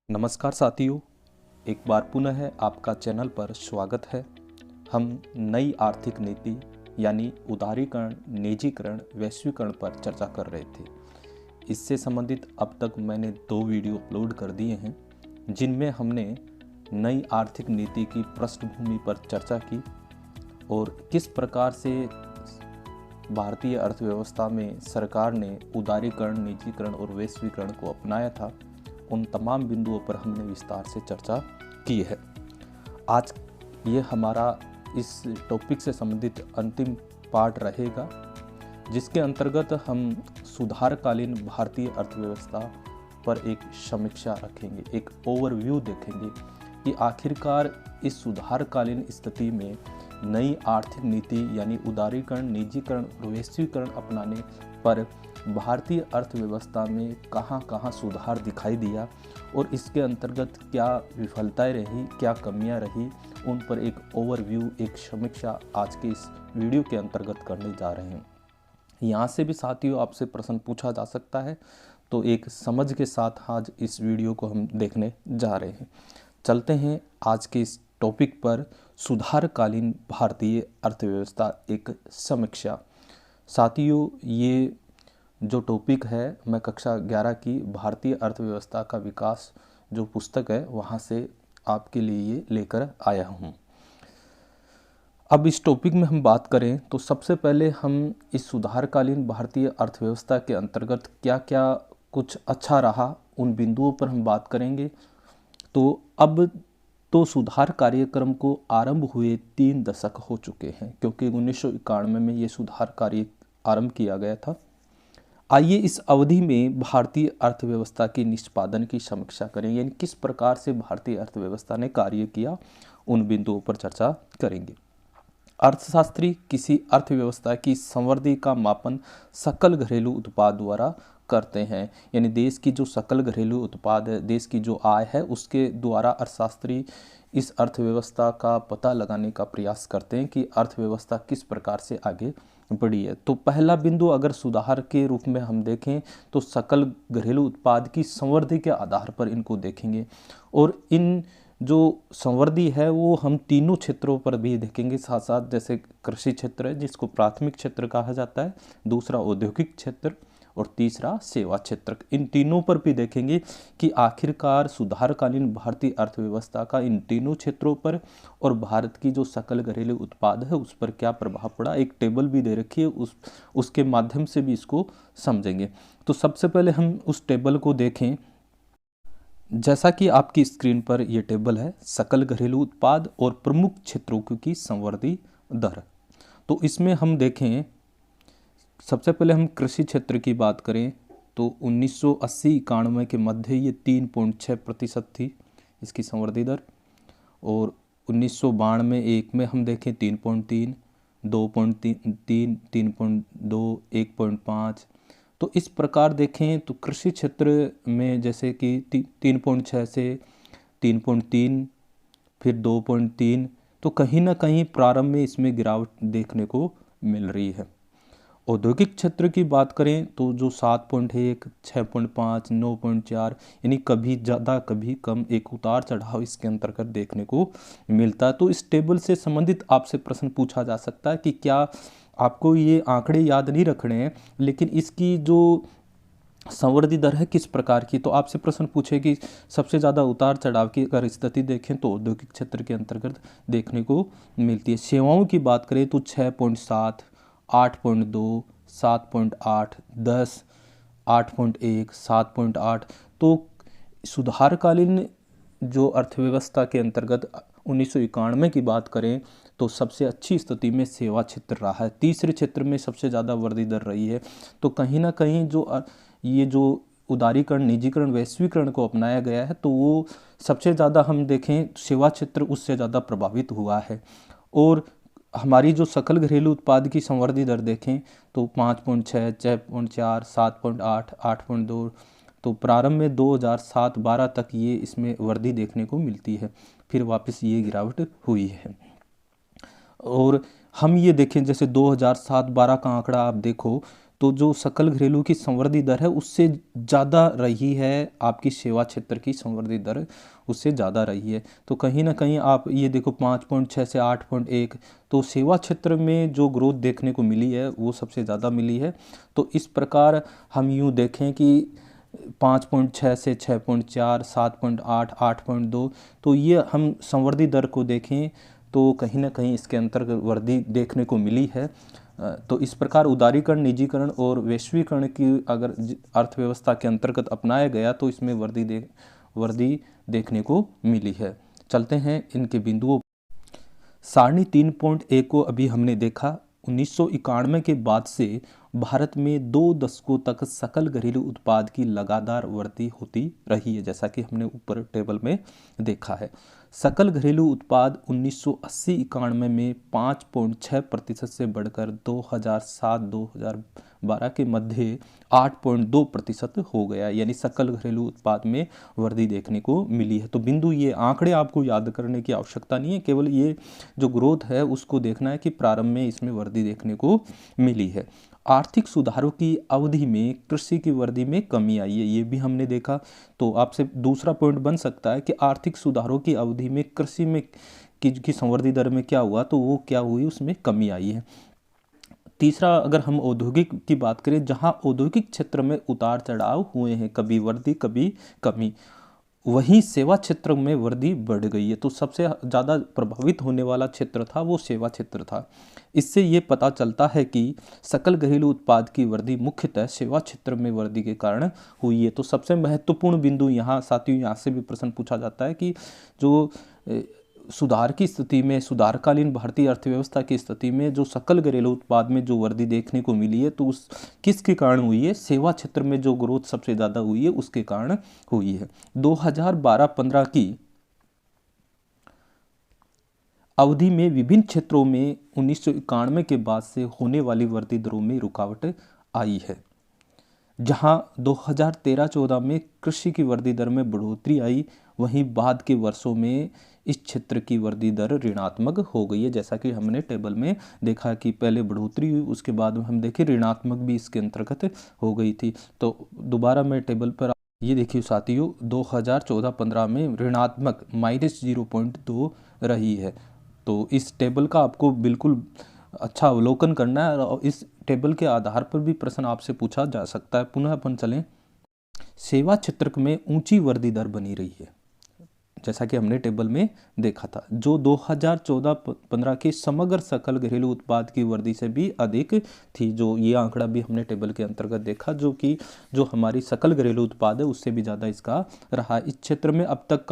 नमस्कार साथियों, एक बार पुनः आपका चैनल पर स्वागत है। हम नई आर्थिक नीति यानी उदारीकरण, निजीकरण, वैश्वीकरण पर चर्चा कर रहे थे। इससे संबंधित अब तक मैंने 2 वीडियो अपलोड कर दिए हैं, जिनमें हमने नई आर्थिक नीति की पृष्ठभूमि पर चर्चा की और किस प्रकार से भारतीय अर्थव्यवस्था में सरकार ने उदारीकरण, निजीकरण और वैश्वीकरण को अपनाया था। उन तमाम बिंदुओं पर हमने विस्तार से चर्चा की है। आज ये हमारा इस टॉपिक से संबंधित अंतिम पार्ट रहेगा, जिसके अंतर्गत हम सुधारकालीन भारतीय अर्थव्यवस्था पर एक समीक्षा रखेंगे, एक ओवरव्यू देखेंगे कि आखिरकार इस सुधारकालीन स्थिति में नई आर्थिक नीति यानी उदारीकरण, निजीकरण और वैश्वीकरण अपनाने पर भारतीय अर्थव्यवस्था में कहां कहां सुधार दिखाई दिया और इसके अंतर्गत क्या विफलताएं रही, क्या कमियां रही, उन पर एक ओवरव्यू, एक समीक्षा आज के इस वीडियो के अंतर्गत करने जा रहे हैं। यहाँ से भी साथियों आपसे प्रश्न पूछा जा सकता है, तो एक समझ के साथ आज इस वीडियो को हम देखने जा रहे हैं। चलते हैं आज के इस टॉपिक पर, सुधारकालीन भारतीय अर्थव्यवस्था एक समीक्षा। साथियों, ये जो टॉपिक है मैं कक्षा 11 की भारतीय अर्थव्यवस्था का विकास जो पुस्तक है वहाँ से आपके लिए ये लेकर आया हूँ। अब इस टॉपिक में हम बात करें तो सबसे पहले हम इस सुधारकालीन भारतीय अर्थव्यवस्था के अंतर्गत क्या क्या कुछ अच्छा रहा उन बिंदुओं पर हम बात करेंगे। तो अब तो सुधार कार्यक्रम को आरंभ हुए 3 दशक हो चुके हैं, क्योंकि 1991 में ये सुधार कार्य आरंभ किया गया था। आइए इस अवधि में भारतीय अर्थव्यवस्था की निष्पादन की समीक्षा करें, यानी किस प्रकार से भारतीय अर्थव्यवस्था ने कार्य किया, उन बिंदुओं पर चर्चा करेंगे। अर्थशास्त्री किसी अर्थव्यवस्था की संवृद्धि का मापन सकल घरेलू उत्पाद द्वारा करते हैं, यानी देश की जो सकल घरेलू उत्पाद है, देश की जो आय है, उसके द्वारा अर्थशास्त्री इस अर्थव्यवस्था का पता लगाने का प्रयास करते हैं कि अर्थव्यवस्था किस प्रकार से आगे बढ़ी है। तो पहला बिंदु अगर सुधार के रूप में हम देखें तो सकल घरेलू उत्पाद की संवृद्धि के आधार पर इनको देखेंगे, और इन जो संवृद्धि है वो हम तीनों क्षेत्रों पर भी देखेंगे साथ साथ। जैसे कृषि क्षेत्र है जिसको प्राथमिक क्षेत्र कहा जाता है, दूसरा औद्योगिक क्षेत्र और तीसरा सेवा क्षेत्र, इन तीनों पर भी देखेंगे कि आखिरकार सुधारकालीन भारतीय अर्थव्यवस्था का इन तीनों क्षेत्रों पर और भारत की जो सकल घरेलू उत्पाद है उस पर क्या प्रभाव पड़ा। एक टेबल भी दे रखी है, उसके माध्यम से भी इसको समझेंगे। तो सबसे पहले हम उस टेबल को देखें। जैसा कि आपकी स्क्रीन पर यह टेबल है, सकल घरेलू उत्पाद और प्रमुख क्षेत्रों की संवृद्धि दर। तो इसमें हम देखें, सबसे पहले हम कृषि क्षेत्र की बात करें तो 1980-91 के मध्य ये 3.6% थी इसकी संवृद्धि दर, और 1992-1 में हम देखें 3.3, 2.3, 3.2, 1.5। तो इस प्रकार देखें तो कृषि क्षेत्र में जैसे कि 3.6 से 3.3, फिर 2.3, तो कहीं ना कहीं प्रारंभ में इसमें गिरावट देखने को मिल रही है। औद्योगिक क्षेत्र की बात करें तो जो 7.1, 6.5, 9.4, यानी कभी ज़्यादा कभी कम, एक उतार चढ़ाव इसके अंतर्गत देखने को मिलता है। तो इस टेबल से संबंधित आपसे प्रश्न पूछा जा सकता है कि क्या आपको ये आंकड़े याद नहीं रखने हैं, लेकिन इसकी जो संवृद्धि दर है किस प्रकार की, तो आपसे प्रश्न पूछे कि सबसे ज़्यादा उतार चढ़ाव की अगर स्थिति देखें तो औद्योगिक क्षेत्र के अंतर्गत देखने को मिलती है। सेवाओं की बात करें तो 6.7, 8.2, 7.8, 10, 8.1, 7.8। तो सुधारकालीन जो अर्थव्यवस्था के अंतर्गत 1991 की बात करें तो सबसे अच्छी स्थिति में सेवा क्षेत्र रहा है, तीसरे क्षेत्र में सबसे ज़्यादा वृद्धि दर रही है। तो कहीं ना कहीं ये जो उदारीकरण, निजीकरण, वैश्वीकरण को अपनाया गया है तो वो सबसे ज़्यादा हम देखें सेवा क्षेत्र उससे ज़्यादा प्रभावित हुआ है। और हमारी जो सकल घरेलू उत्पाद की संवृद्धि दर देखें तो 5.6, 6.4, 7.8, 8.2, तो प्रारंभ में 2007-12 तक ये इसमें वृद्धि देखने को मिलती है, फिर वापस ये गिरावट हुई है। और हम ये देखें जैसे 2007-12 का आंकड़ा आप देखो तो जो सकल घरेलू की संवर्धी दर है उससे ज़्यादा रही है, आपकी सेवा क्षेत्र की संवर्धी दर उससे ज़्यादा रही है। तो कहीं ना कहीं आप ये देखो 5.6 से 8.1, तो सेवा क्षेत्र में जो ग्रोथ देखने को मिली है वो सबसे ज़्यादा मिली है। तो इस प्रकार हम यूँ देखें कि 5.6 से 6.4, 7.8, 8.2, तो ये हम संवर्धी दर को देखें तो कहीं ना कहीं इसके अंतर्गत वृद्धि देखने को मिली है। तो इस प्रकार उदारीकरण, निजीकरण और वैश्वीकरण की अगर अर्थव्यवस्था के अंतर्गत अपनाया गया तो इसमें वृद्धि देखने को मिली है। चलते हैं इनके बिंदुओं। सारणी 3.1 को अभी हमने देखा। 1991 के बाद से भारत में 2 दशकों तक सकल घरेलू उत्पाद की लगातार वृद्धि होती रही है, जैसा कि हमने ऊपर टेबल में देखा है। सकल घरेलू उत्पाद 1980-91 में 5.6% से बढ़कर 2007-2012 के मध्य 8.2% हो गया, यानी सकल घरेलू उत्पाद में वृद्धि देखने को मिली है। तो बिंदु, ये आंकड़े आपको याद करने की आवश्यकता नहीं है, केवल ये जो ग्रोथ है उसको देखना है कि प्रारंभ में इसमें वृद्धि देखने को मिली है। आर्थिक सुधारों की अवधि में कृषि की वृद्धि में कमी आई है, ये भी हमने देखा। तो आपसे दूसरा पॉइंट बन सकता है कि आर्थिक सुधारों की अवधि में कृषि में की संवर्धी दर में क्या हुआ, तो वो क्या हुई, उसमें कमी आई है। तीसरा, अगर हम औद्योगिक की बात करें, जहां औद्योगिक क्षेत्र में उतार चढ़ाव हुए हैं, कभी वृद्धि कभी कमी, वहीं सेवा क्षेत्र में वृद्धि बढ़ गई है। तो सबसे ज़्यादा प्रभावित होने वाला क्षेत्र था वो सेवा क्षेत्र था। इससे ये पता चलता है कि सकल घरेलू उत्पाद की वृद्धि मुख्यतः सेवा क्षेत्र में वृद्धि के कारण हुई है। तो सबसे महत्वपूर्ण बिंदु यहाँ साथियों, यहाँ से भी प्रश्न पूछा जाता है कि जो सुधार की स्थिति में, सुधारकालीन भारतीय अर्थव्यवस्था की स्थिति में जो सकल घरेलू उत्पाद में जो वृद्धि देखने को मिली है, तो उस किसके कारण हुई है? सेवा क्षेत्र में जो ग्रोथ सबसे ज़्यादा हुई है उसके कारण हुई है। 2012-15 की अवधि में विभिन्न क्षेत्रों में 1991 के बाद से होने वाली वृद्धि दरों में रुकावट आई है। जहां 2013-14 में कृषि की वृद्धि दर में बढ़ोतरी आई, वहीं बाद के वर्षों में इस क्षेत्र की वृद्धि दर ऋणात्मक हो गई है, जैसा कि हमने टेबल में देखा कि पहले बढ़ोतरी हुई, उसके बाद में हम देखें ऋणात्मक भी इसके अंतर्गत हो गई थी। तो दोबारा मैं टेबल पर, ये देखिए साथियों, 2014-15 में ऋणात्मक -0.2 रही है। तो इस टेबल का आपको बिल्कुल अच्छा अवलोकन करना है और इस टेबल के आधार पर भी प्रश्न आपसे पूछा जा सकता है। पुनः अपन चलें, सेवा क्षेत्र में ऊंची वृद्धि दर बनी रही है, जैसा कि हमने टेबल में देखा था, जो 2014-15 के समग्र सकल घरेलू उत्पाद की वृद्धि से भी अधिक थी। जो ये आंकड़ा भी हमने टेबल के अंतर्गत देखा, जो हमारी सकल घरेलू उत्पाद है उससे भी ज़्यादा इसका रहा। इस क्षेत्र में अब तक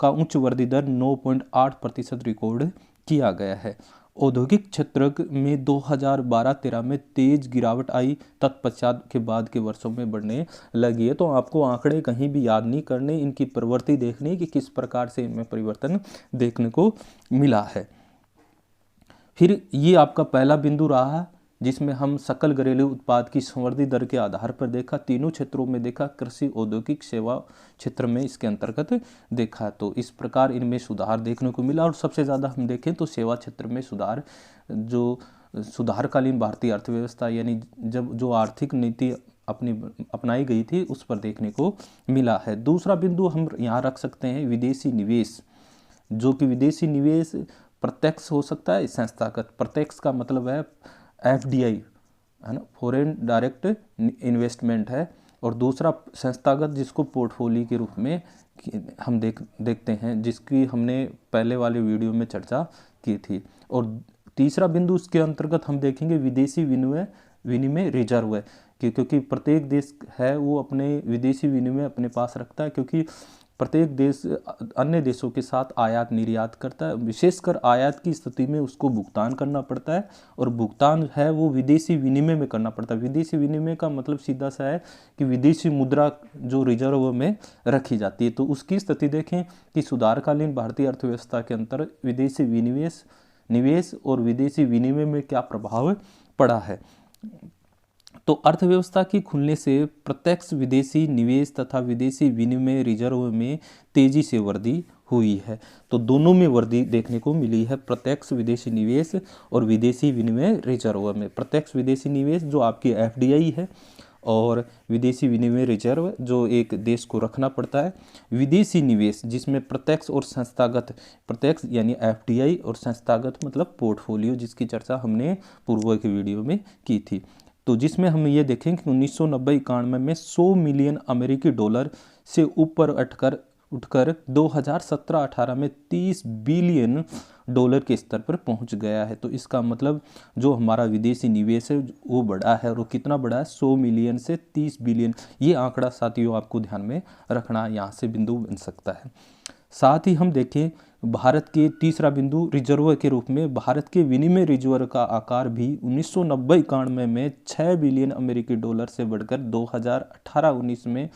का उच्च वृद्धि दर 9.8% रिकॉर्ड किया गया है। औद्योगिक क्षेत्र में 2012-13 में तेज गिरावट आई, तत्पश्चात के बाद के वर्षों में बढ़ने लगी है। तो आपको आंकड़े कहीं भी याद नहीं करने, इनकी प्रवृत्ति देखनी कि किस प्रकार से इनमें परिवर्तन देखने को मिला है। फिर ये आपका पहला बिंदु रहा जिसमें हम सकल घरेलू उत्पाद की संवर्धी दर के आधार पर देखा, तीनों क्षेत्रों में देखा, कृषि, औद्योगिक, सेवा क्षेत्र में इसके अंतर्गत देखा। तो इस प्रकार इनमें सुधार देखने को मिला और सबसे ज़्यादा हम देखें तो सेवा क्षेत्र में सुधार, जो सुधारकालीन भारतीय अर्थव्यवस्था यानी जब जो आर्थिक नीति अपनाई गई थी उस पर देखने को मिला है। दूसरा बिंदु हम यहाँ रख सकते हैं विदेशी निवेश, जो कि विदेशी निवेश प्रत्यक्ष हो सकता है, संस्थागत। प्रत्यक्ष का मतलब है FDI, है ना, फॉरेन डायरेक्ट इन्वेस्टमेंट है, और दूसरा संस्थागत जिसको पोर्टफोलियो के रूप में हम देखते हैं, जिसकी हमने पहले वाले वीडियो में चर्चा की थी। और तीसरा बिंदु उसके अंतर्गत हम देखेंगे विदेशी विनिमय रिजर्व है, क्योंकि प्रत्येक देश है वो अपने विदेशी विनिमय अपने पास रखता है, क्योंकि प्रत्येक देश अन्य देशों के साथ आयात निर्यात करता है। विशेषकर आयात की स्थिति में उसको भुगतान करना पड़ता है, और भुगतान है वो विदेशी विनिमय में करना पड़ता है। विदेशी विनिमय का मतलब सीधा सा है कि विदेशी मुद्रा जो रिजर्व में रखी जाती है। तो उसकी स्थिति देखें कि सुधारकालीन भारतीय अर्थव्यवस्था के अंतर विदेशी निवेश और विदेशी विनिमय में क्या प्रभाव पड़ा है। तो अर्थव्यवस्था के खुलने से प्रत्यक्ष विदेशी निवेश तथा विदेशी विनिमय रिजर्व में तेजी से वृद्धि हुई है। तो दोनों में वृद्धि देखने को मिली है, प्रत्यक्ष विदेशी निवेश और विदेशी विनिमय रिजर्व में। प्रत्यक्ष विदेशी निवेश जो आपकी एफडीआई है, और विदेशी विनिमय रिजर्व जो एक देश को रखना पड़ता है। विदेशी निवेश जिसमें प्रत्यक्ष और संस्थागत, प्रत्यक्ष यानी एफडीआई और संस्थागत मतलब पोर्टफोलियो, जिसकी चर्चा हमने पूर्व के वीडियो में की थी। तो जिसमें हम ये देखें कि 1990-91 में 100 मिलियन अमेरिकी डॉलर से ऊपर उठकर 2017-18 में 30 बिलियन डॉलर के स्तर पर पहुंच गया है। तो इसका मतलब जो हमारा विदेशी निवेश है वो बढ़ा है, और वो कितना बढ़ा है, 100 मिलियन से 30 बिलियन। ये आंकड़ा साथियों आपको ध्यान में रखना, यहाँ से बिंदु बन सकता है। साथ ही हम देखें भारत के तीसरा बिंदु रिजर्व के रूप में, भारत के विनिमय रिजर्व का आकार भी 1990-91 में 6 बिलियन अमेरिकी डॉलर से बढ़कर 2018-19 में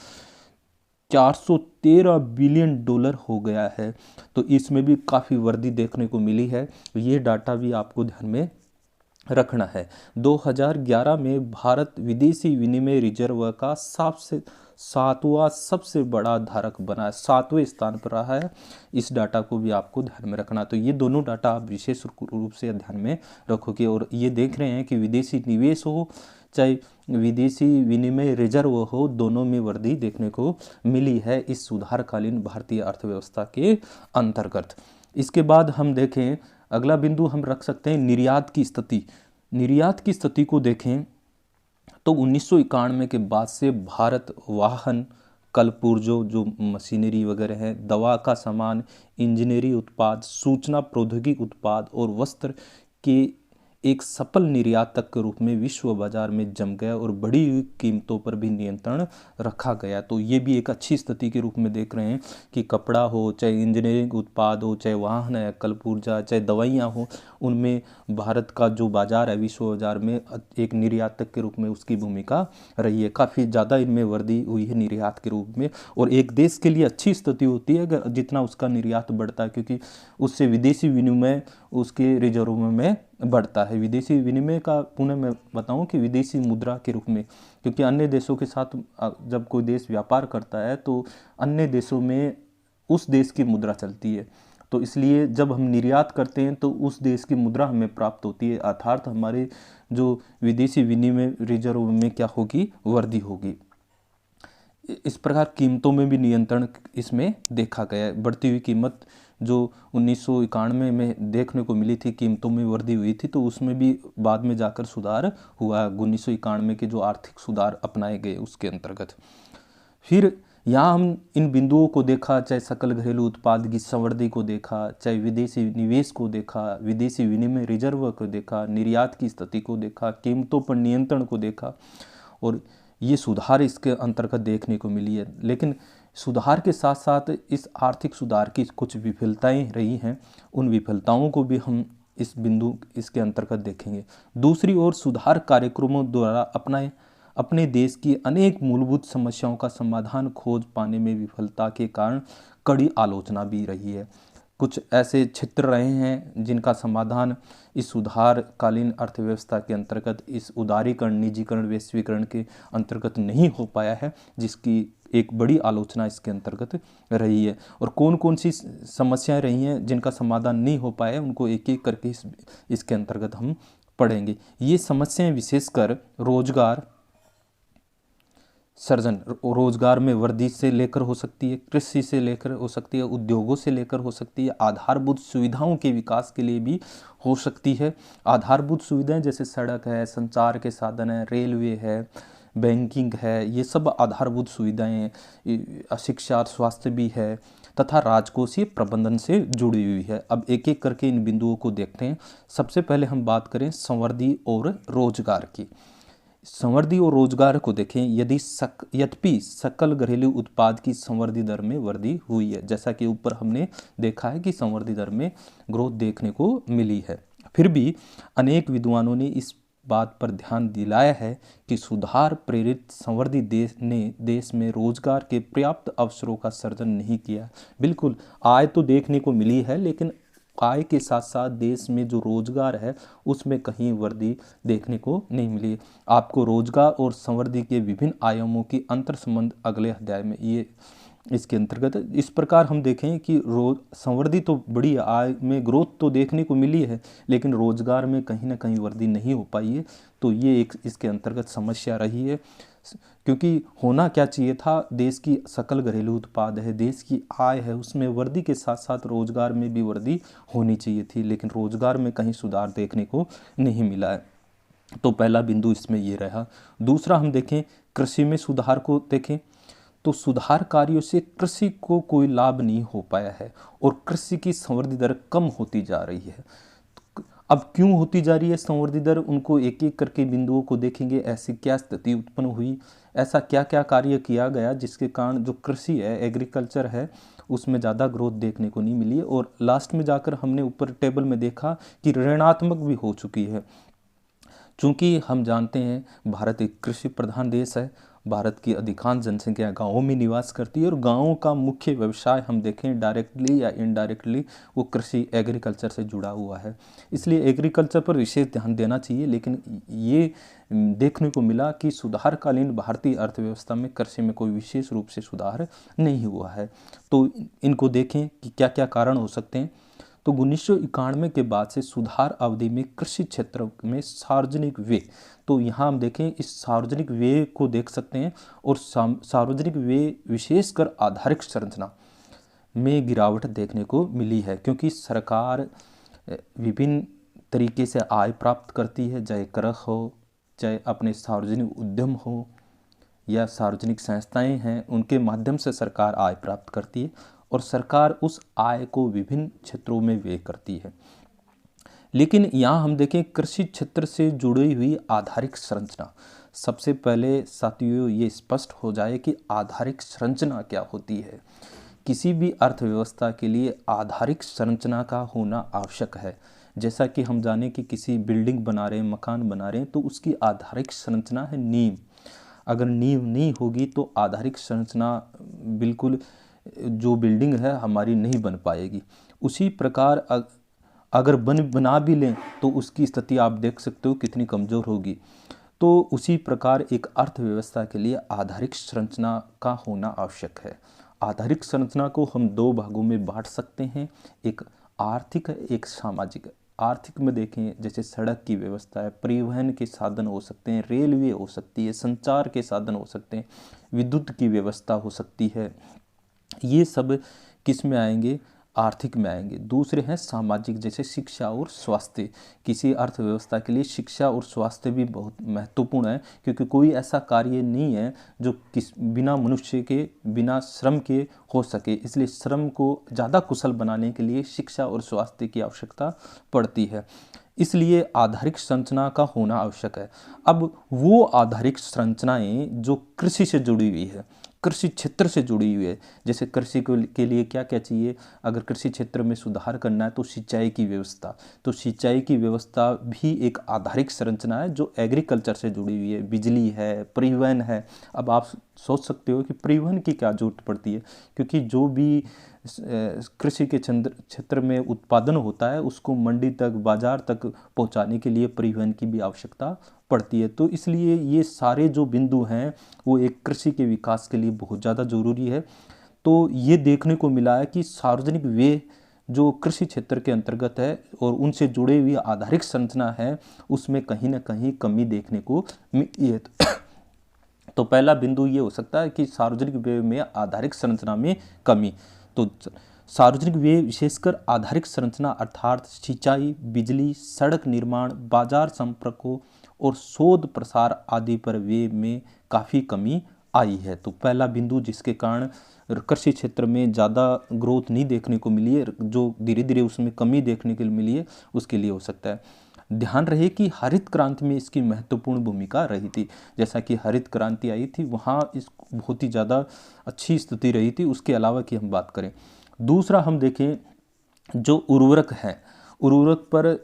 413 बिलियन डॉलर हो गया है। तो इसमें भी काफ़ी वृद्धि देखने को मिली है, ये डाटा भी आपको ध्यान में रखना है। 2011 में भारत विदेशी विनिमय रिजर्व का सातवां सबसे बड़ा धारक बना है, 7वें स्थान पर रहा है। इस डाटा को भी आपको ध्यान में रखना। तो ये दोनों डाटा आप विशेष रूप से ध्यान में रखोगे। और ये देख रहे हैं कि विदेशी निवेश हो चाहे विदेशी विनिमय रिजर्व हो, दोनों में वृद्धि देखने को मिली है इस सुधारकालीन भारतीय अर्थव्यवस्था के अंतर्गत। इसके बाद हम देखें अगला बिंदु हम रख सकते हैं निर्यात की स्थिति। निर्यात की स्थिति को देखें तो 1991 के बाद से भारत वाहन, कल पुर्जों जो मशीनरी वगैरह है, दवा का सामान, इंजीनियरिंग उत्पाद, सूचना प्रौद्योगिकी उत्पाद और वस्त्र के एक सफल निर्यातक के रूप में विश्व बाजार में जम गया, और बढ़ी हुई कीमतों पर भी नियंत्रण रखा गया। तो ये भी एक अच्छी स्थिति के रूप में देख रहे हैं कि कपड़ा हो, चाहे इंजीनियरिंग उत्पाद हो, चाहे वाहन है, कल ऊर्जा, चाहे दवाइयाँ हो, उनमें भारत का जो बाजार है विश्व बाजार में एक निर्यातक के रूप में उसकी भूमिका रही है। काफ़ी ज़्यादा इनमें वृद्धि हुई है निर्यात के रूप में, और एक देश के लिए अच्छी स्थिति होती है अगर जितना उसका निर्यात बढ़ता है, क्योंकि उससे विदेशी विनिमय उसके रिजर्व में बढ़ता है। विदेशी विनिमय का पुनः मैं बताऊं कि विदेशी मुद्रा के रूप में, क्योंकि अन्य देशों के साथ जब कोई देश व्यापार करता है तो अन्य देशों में उस देश की मुद्रा चलती है, तो इसलिए जब हम निर्यात करते हैं तो उस देश की मुद्रा हमें प्राप्त होती है, अर्थात हमारे जो विदेशी विनिमय रिजर्व में क्या होगी, वृद्धि होगी। इस प्रकार कीमतों में भी नियंत्रण इसमें देखा गया है। बढ़ती हुई कीमत जो 1991 में देखने को मिली थी, कीमतों में वृद्धि हुई थी, तो उसमें भी बाद में जाकर सुधार हुआ। 1991 के जो आर्थिक सुधार अपनाए गए उसके अंतर्गत। फिर यहाँ हम इन बिंदुओं को देखा, चाहे सकल घरेलू उत्पाद की संवृद्धि को देखा, चाहे विदेशी निवेश को देखा, विदेशी विनिमय रिजर्व को देखा, निर्यात की स्थिति को देखा, कीमतों पर नियंत्रण को देखा, और ये सुधार इसके अंतर्गत देखने को मिली है। लेकिन सुधार के साथ साथ इस आर्थिक सुधार की कुछ विफलताएं रही हैं, उन विफलताओं को भी हम इस बिंदु इसके अंतर्गत देखेंगे। दूसरी ओर सुधार कार्यक्रमों द्वारा अपने देश की अनेक मूलभूत समस्याओं का समाधान खोज पाने में विफलता के कारण कड़ी आलोचना भी रही है। कुछ ऐसे क्षेत्र रहे हैं जिनका समाधान इस सुधारकालीन अर्थव्यवस्था के अंतर्गत, इस उदारीकरण, निजीकरण, वैश्वीकरण के अंतर्गत नहीं हो पाया है, जिसकी एक बड़ी आलोचना इसके अंतर्गत रही है। और कौन कौन सी समस्याएं रही हैं जिनका समाधान नहीं हो पाया, उनको एक एक करके इसके अंतर्गत हम पढ़ेंगे। ये समस्याएं विशेषकर रोजगार सृजन, रोजगार में वृद्धि से लेकर हो सकती है, कृषि से लेकर हो सकती है, उद्योगों से लेकर हो सकती है, आधारभूत सुविधाओं के विकास के लिए भी हो सकती है। आधारभूत सुविधाएं जैसे सड़क है, संचार के साधन है, रेलवे है, बैंकिंग है, ये सब आधारभूत सुविधाएं हैं। शिक्षा, स्वास्थ्य भी है, तथा राजकोषीय प्रबंधन से जुड़ी हुई है। अब एक एक करके इन बिंदुओं को देखते हैं। सबसे पहले हम बात करें समृद्धि और रोजगार की। समृद्धि और रोजगार को देखें, यद्यपि सकल घरेलू उत्पाद की समृद्धि दर में वृद्धि हुई है, जैसा कि ऊपर हमने देखा है कि समृद्धि दर में ग्रोथ देखने को मिली है, फिर भी अनेक विद्वानों ने इस बात पर ध्यान दिलाया है कि सुधार प्रेरित समृद्धि देश में रोजगार के पर्याप्त अवसरों का सृजन नहीं किया। बिल्कुल आय तो देखने को मिली है, लेकिन आय के साथ साथ देश में जो रोजगार है उसमें कहीं वृद्धि देखने को नहीं मिली। आपको रोजगार और समृद्धि के विभिन्न आयामों की अंतर संबंध अगले अध्याय में ये इसके अंतर्गत इस प्रकार हम देखें कि रोज समृद्धि तो बड़ी है, आय में ग्रोथ तो देखने को मिली है, लेकिन रोजगार में कहीं ना कहीं वृद्धि नहीं हो पाई है। तो ये एक इसके अंतर्गत समस्या रही है, क्योंकि होना क्या चाहिए था, देश की सकल घरेलू उत्पाद है, देश की आय है, उसमें वृद्धि के साथ साथ रोजगार में भी वृद्धि होनी चाहिए थी, लेकिन रोजगार में कहीं सुधार देखने को नहीं मिला है। तो पहला बिंदु इसमें ये रहा। दूसरा हम देखें कृषि में सुधार को देखें तो सुधार कार्यों से कृषि को कोई लाभ नहीं हो पाया है और कृषि की संवृद्धि दर कम होती जा रही है। अब क्यों होती जा रही है संवृद्धि दर, उनको एक एक करके बिंदुओं को देखेंगे। ऐसी क्या स्थिति उत्पन्न हुई, ऐसा क्या क्या कार्य किया गया जिसके कारण जो कृषि है, एग्रीकल्चर है, उसमें ज़्यादा ग्रोथ देखने को नहीं मिली है। और लास्ट में जाकर हमने ऊपर टेबल में देखा कि ऋणात्मक भी हो चुकी है। चूँकि हम जानते हैं भारत एक कृषि प्रधान देश है, भारत की अधिकांश जनसंख्या गाँवों में निवास करती है और गाँवों का मुख्य व्यवसाय हम देखें डायरेक्टली या इनडायरेक्टली वो कृषि एग्रीकल्चर से जुड़ा हुआ है। इसलिए एग्रीकल्चर पर विशेष ध्यान देना चाहिए। लेकिन ये देखने को मिला कि सुधारकालीन भारतीय अर्थव्यवस्था में कृषि में कोई विशेष रूप से सुधार नहीं हुआ है। तो इनको देखें कि क्या क्या कारण हो सकते हैं। तो 1991 के बाद से सुधार अवधि में कृषि क्षेत्र में सार्वजनिक व्यय, तो यहाँ हम देखें इस सार्वजनिक व्यय को देख सकते हैं और सार्वजनिक व्यय विशेषकर आधारिक संरचना में गिरावट देखने को मिली है, क्योंकि सरकार विभिन्न तरीके से आय प्राप्त करती है, चाहे कर हो, चाहे अपने सार्वजनिक उद्यम हो या सार्वजनिक संस्थाएं हैं, उनके माध्यम से सरकार आय प्राप्त करती है और सरकार उस आय को विभिन्न क्षेत्रों में व्यय करती है। लेकिन यहाँ हम देखें कृषि क्षेत्र से जुड़ी हुई आधारिक संरचना, सबसे पहले साथियों ये स्पष्ट हो जाए कि आधारिक संरचना क्या होती है। किसी भी अर्थव्यवस्था के लिए आधारिक संरचना का होना आवश्यक है। जैसा कि हम जाने कि किसी बिल्डिंग बना रहे हैं, मकान बना रहे हैं, तो उसकी आधारिक संरचना है नींव। अगर नींव नहीं होगी तो आधारिक संरचना बिल्कुल जो बिल्डिंग है हमारी नहीं बन पाएगी। उसी प्रकार अगर बना भी लें तो उसकी स्थिति आप देख सकते हो कितनी कमज़ोर होगी। तो उसी प्रकार एक अर्थव्यवस्था के लिए आधारिक संरचना का होना आवश्यक है। आधारिक संरचना को हम दो भागों में बांट सकते हैं, एक आर्थिक है, एक सामाजिक है। आर्थिक में देखें जैसे सड़क की व्यवस्था है, परिवहन के साधन हो सकते हैं, रेलवे हो सकती है, संचार के साधन हो सकते हैं, विद्युत की व्यवस्था हो सकती है। ये सब किस में आएंगे, आर्थिक में आएंगे। दूसरे हैं सामाजिक, जैसे शिक्षा और स्वास्थ्य। किसी अर्थव्यवस्था के लिए शिक्षा और स्वास्थ्य भी बहुत महत्वपूर्ण है, क्योंकि कोई ऐसा कार्य नहीं है जो बिना मनुष्य के, बिना श्रम के हो सके। इसलिए श्रम को ज़्यादा कुशल बनाने के लिए शिक्षा और स्वास्थ्य की आवश्यकता पड़ती है। इसलिए आधारिक संरचना का होना आवश्यक है। अब वो आधारिक संरचनाएं जो कृषि से जुड़ी हुई है, कृषि क्षेत्र से जुड़ी हुई है, जैसे कृषि के लिए क्या क्या चाहिए, अगर कृषि क्षेत्र में सुधार करना है तो सिंचाई की व्यवस्था, तो सिंचाई की व्यवस्था भी एक आधारिक संरचना है जो एग्रीकल्चर से जुड़ी हुई है। बिजली है, परिवहन है। अब आप सोच सकते हो कि परिवहन की क्या जरूरत पड़ती है, क्योंकि जो भी कृषि के क्षेत्र में उत्पादन होता है उसको मंडी तक, बाजार तक पहुंचाने के लिए परिवहन की भी आवश्यकता पड़ती है। तो इसलिए ये सारे जो बिंदु हैं वो एक कृषि के विकास के लिए बहुत ज़्यादा ज़रूरी है। तो ये देखने को मिला है कि सार्वजनिक व्यय जो कृषि क्षेत्र के अंतर्गत है और उनसे जुड़े हुई आधारिक संरचना है उसमें कहीं ना कहीं कमी देखने को मिली है। तो पहला बिंदु ये हो सकता है कि सार्वजनिक व्यय में आधारिक संरचना में कमी। तो सार्वजनिक व्यय विशेषकर आधारिक संरचना अर्थात सिंचाई, बिजली, सड़क निर्माण, बाजार संपर्कों और शोध प्रसार आदि पर व्यय में काफ़ी कमी आई है। तो पहला बिंदु जिसके कारण कृषि क्षेत्र में ज़्यादा ग्रोथ नहीं देखने को मिली है, जो धीरे धीरे उसमें कमी देखने को मिली है, उसके लिए हो सकता है। ध्यान रहे कि हरित क्रांति में इसकी महत्वपूर्ण भूमिका रही थी। जैसा कि हरित क्रांति आई थी वहाँ इस बहुत ही ज़्यादा अच्छी स्थिति रही थी। उसके अलावा की हम बात करें, दूसरा हम देखें जो उर्वरक है, उर्वरक पर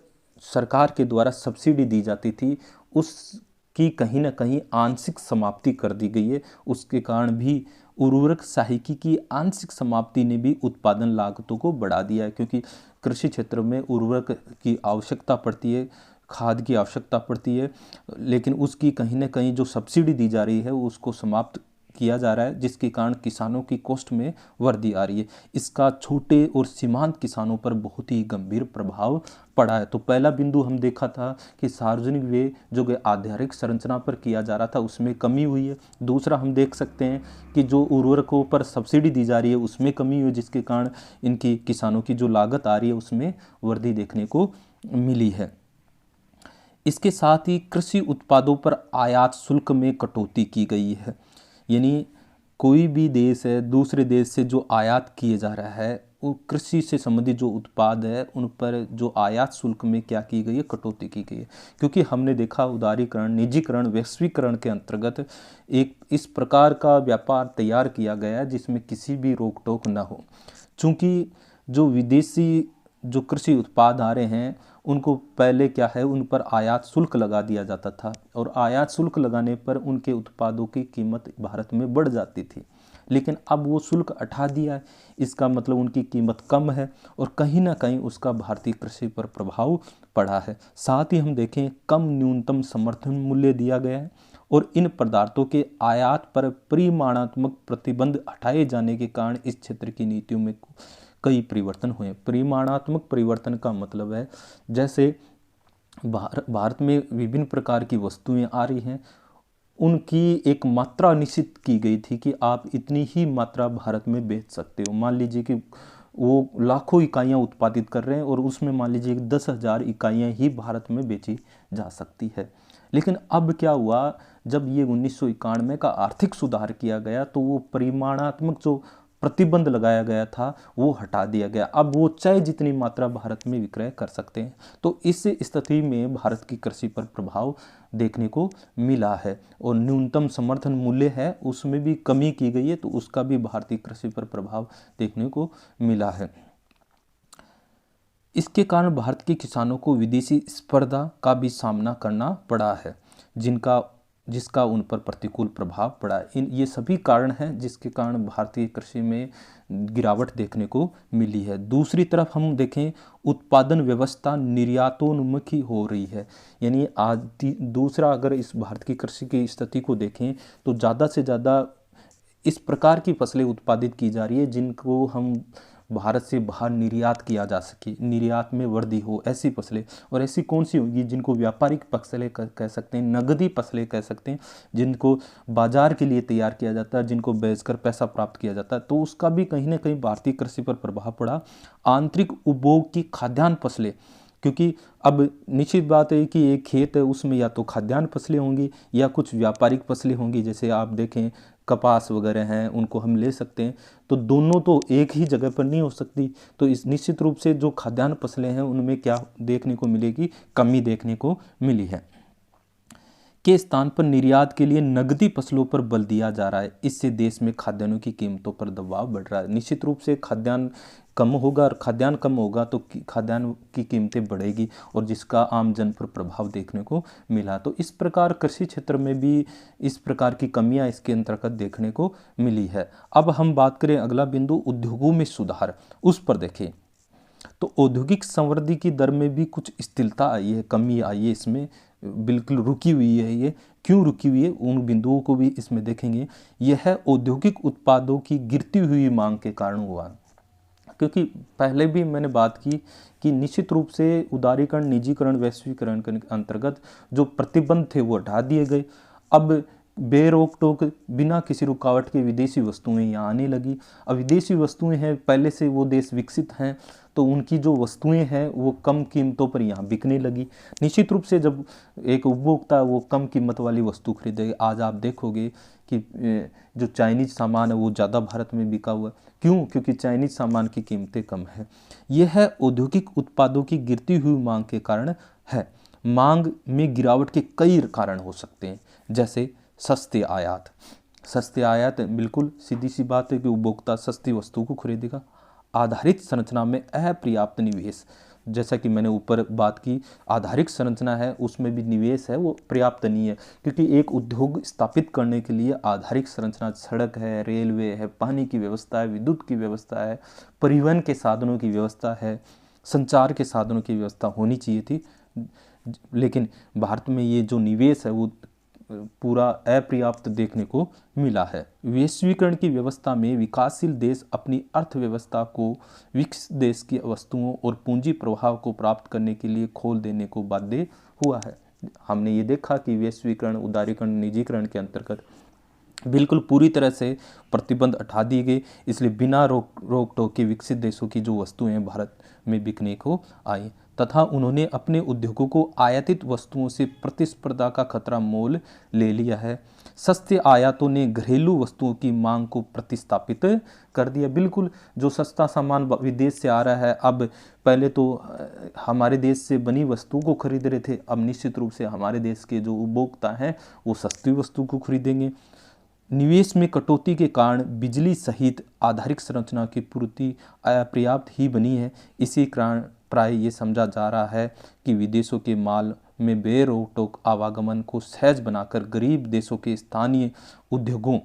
सरकार के द्वारा सब्सिडी दी जाती थी, उसकी कहीं ना कहीं आंशिक समाप्ति कर दी गई है। उसके कारण भी उर्वरक सहायकी की आंशिक समाप्ति ने भी उत्पादन लागतों को बढ़ा दिया है, क्योंकि कृषि क्षेत्र में उर्वरक की आवश्यकता पड़ती है, खाद की आवश्यकता पड़ती है, लेकिन उसकी कहीं ना कहीं जो सब्सिडी दी जा रही है उसको समाप्त किया जा रहा है, जिसके कारण किसानों की कॉस्ट में वृद्धि आ रही है। इसका छोटे और सीमांत किसानों पर बहुत ही गंभीर प्रभाव पड़ा है। तो पहला बिंदु हम देखा था कि सार्वजनिक व्यय जो कि आधारिक संरचना पर किया जा रहा था उसमें कमी हुई है। दूसरा हम देख सकते हैं कि जो उर्वरकों पर सब्सिडी दी जा रही है उसमें कमी हुई, जिसके कारण इनकी किसानों की जो लागत आ रही है उसमें वृद्धि देखने को मिली है। इसके साथ ही कृषि उत्पादों पर आयात शुल्क में कटौती की गई है, यानी कोई भी देश है दूसरे देश से जो आयात किए जा रहा है वो कृषि से संबंधित जो उत्पाद है उन पर जो आयात शुल्क में क्या की गई है, कटौती की गई है। क्योंकि हमने देखा उदारीकरण, निजीकरण, वैश्वीकरण के अंतर्गत एक इस प्रकार का व्यापार तैयार किया गया है जिसमें किसी भी रोक टोक न हो। चूँकि जो विदेशी जो कृषि उत्पाद आ रहे हैं उनको पहले क्या है, उन पर आयात शुल्क लगा दिया जाता था, और आयात शुल्क लगाने पर उनके उत्पादों की कीमत भारत में बढ़ जाती थी। लेकिन अब वो शुल्क हटा दिया है, इसका मतलब उनकी कीमत कम है और कहीं ना कहीं उसका भारतीय कृषि पर प्रभाव पड़ा है। साथ ही हम देखें कम न्यूनतम समर्थन मूल्य दिया गया है और इन पदार्थों के आयात पर परिमाणात्मक प्रतिबंध हटाए जाने के कारण इस क्षेत्र की नीतियों में कई परिवर्तन हुए। परिमाणात्मक परिवर्तन का मतलब है जैसे भारत में विभिन्न प्रकार की वस्तुएं आ रही हैं, उनकी एक मात्रा निश्चित की गई थी कि आप इतनी ही मात्रा भारत में बेच सकते हो। मान लीजिए कि वो लाखों इकाइयां उत्पादित कर रहे हैं और उसमें मान लीजिए 10,000 इकाइयां ही भारत में बेची जा सकती है। लेकिन अब क्या हुआ, जब ये 1991 का आर्थिक सुधार किया गया तो वो परिमाणात्मक जो प्रतिबंध लगाया गया था वो हटा दिया गया। अब वो चाहे जितनी मात्रा भारत में विक्रय कर सकते हैं। तो इस स्थिति में भारत की कृषि पर प्रभाव देखने को मिला है और न्यूनतम समर्थन मूल्य है उसमें भी कमी की गई है, तो उसका भी भारतीय कृषि पर प्रभाव देखने को मिला है। इसके कारण भारत के किसानों को विदेशी स्पर्धा का भी सामना करना पड़ा है, जिसका उन पर प्रतिकूल प्रभाव पड़ा। ये सभी कारण हैं जिसके कारण भारतीय कृषि में गिरावट देखने को मिली है। दूसरी तरफ हम देखें उत्पादन व्यवस्था निर्यातोन्मुखी हो रही है, यानी आज दूसरा अगर इस भारत की कृषि की स्थिति को देखें तो ज़्यादा से ज़्यादा इस प्रकार की फसलें उत्पादित की जा रही है जिनको हम भारत से बाहर निर्यात किया जा सके, निर्यात में वृद्धि हो, ऐसी फसलें। और ऐसी कौन सी होगी जिनको व्यापारिक फसलें कह सकते हैं, नगदी फसलें कह सकते हैं, जिनको बाजार के लिए तैयार किया जाता है, जिनको बेचकर पैसा प्राप्त किया जाता है। तो उसका भी कहीं ना कहीं भारतीय कृषि पर प्रभाव पड़ा। आंतरिक उपभोग की खाद्यान्न फसलें, क्योंकि अब निश्चित बात है कि एक खेत है उसमें या तो खाद्यान्न फसलें होंगी या कुछ व्यापारिक फसलें होंगी। जैसे आप देखें कपास वगैरह हैं उनको हम ले सकते हैं, तो दोनों तो एक ही जगह पर नहीं हो सकती। तो इस निश्चित रूप से जो खाद्यान्न फसलें हैं उनमें क्या देखने को मिलेगी, कमी देखने को मिली है। के स्थान पर निर्यात के लिए नगदी फसलों पर बल दिया जा रहा है, इससे देश में खाद्यान्नों की कीमतों पर दबाव बढ़ रहा है। निश्चित रूप से खाद्यान्न कम होगा और खाद्यान्न कम होगा तो खाद्यान्न की कीमतें बढ़ेगी और जिसका आम जन पर प्रभाव देखने को मिला। तो इस प्रकार कृषि क्षेत्र में भी इस प्रकार की कमियां इसके अंतर्गत देखने को मिली है। अब हम बात करें अगला बिंदु उद्योगों में सुधार, उस पर देखें तो औद्योगिक संवृद्धि की दर में भी कुछ स्थिरता आई है, कमी आई है, इसमें बिल्कुल रुकी हुई है। ये क्यों रुकी हुई है उन बिंदुओं को भी इसमें देखेंगे। यह औद्योगिक उत्पादों की गिरती हुई मांग के कारण हुआ, क्योंकि पहले भी मैंने बात की कि निश्चित रूप से उदारीकरण, निजीकरण, वैश्वीकरण के अंतर्गत जो प्रतिबंध थे वो हटा दिए गए। अब बेरोक टोक बिना किसी रुकावट के विदेशी वस्तुएं यहाँ आने लगी। अब विदेशी वस्तुएं हैं, पहले से वो देश विकसित हैं तो उनकी जो वस्तुएं हैं वो कम कीमतों पर यहाँ बिकने लगी। निश्चित रूप से जब एक उपभोक्ता वो कम कीमत वाली वस्तु खरीदेगा, आज आप देखोगे कि जो चाइनीज सामान है वो ज़्यादा भारत में बिका हुआ है। क्यों? क्योंकि चाइनीज सामान की कीमतें कम है। यह औद्योगिक उत्पादों की गिरती हुई मांग के कारण है। मांग में गिरावट के कई कारण हो सकते हैं, जैसे सस्ते आयात। सस्ते आयात बिल्कुल सीधी सी बात है कि उपभोक्ता सस्ती वस्तु को खरीदेगा। आधारित संरचना में अपर्याप्त निवेश, जैसा कि मैंने ऊपर बात की, आधारिक संरचना है उसमें भी निवेश है वो पर्याप्त नहीं है, क्योंकि एक उद्योग स्थापित करने के लिए आधारिक संरचना, सड़क है, रेलवे है, पानी की व्यवस्था है, विद्युत की व्यवस्था है, परिवहन के साधनों की व्यवस्था है, संचार के साधनों की व्यवस्था होनी चाहिए थी। लेकिन भारत में ये जो निवेश है वो पूरा अपर्याप्त देखने को मिला है। वैश्वीकरण की व्यवस्था में विकासशील देश अपनी अर्थव्यवस्था को विकसित देश की वस्तुओं और पूंजी प्रवाह को प्राप्त करने के लिए खोल देने को बाध्य हुआ है। हमने ये देखा कि वैश्वीकरण, उदारीकरण, निजीकरण के अंतर्गत बिल्कुल पूरी तरह से प्रतिबंध हटा दिए गए, इसलिए बिना रोक टोक के विकसित देशों की जो वस्तुएं भारत में बिकने को आई, तथा उन्होंने अपने उद्योगों को आयातित वस्तुओं से प्रतिस्पर्धा का खतरा मोल ले लिया है। सस्ते आयातों ने घरेलू वस्तुओं की मांग को प्रतिस्थापित कर दिया। बिल्कुल जो सस्ता सामान विदेश से आ रहा है, अब पहले तो हमारे देश से बनी वस्तुओं को खरीद रहे थे, अब निश्चित रूप से हमारे देश के जो उपभोक्ता हैं वो सस्ती वस्तु को खरीदेंगे। निवेश में कटौती के कारण बिजली सहित आधारिक संरचना की पूर्ति अपर्याप्त ही बनी है। इसी कारण प्राय ये समझा जा रहा है कि विदेशों के माल में बेरोक टोक आवागमन को सहज बनाकर गरीब देशों के स्थानीय उद्योगों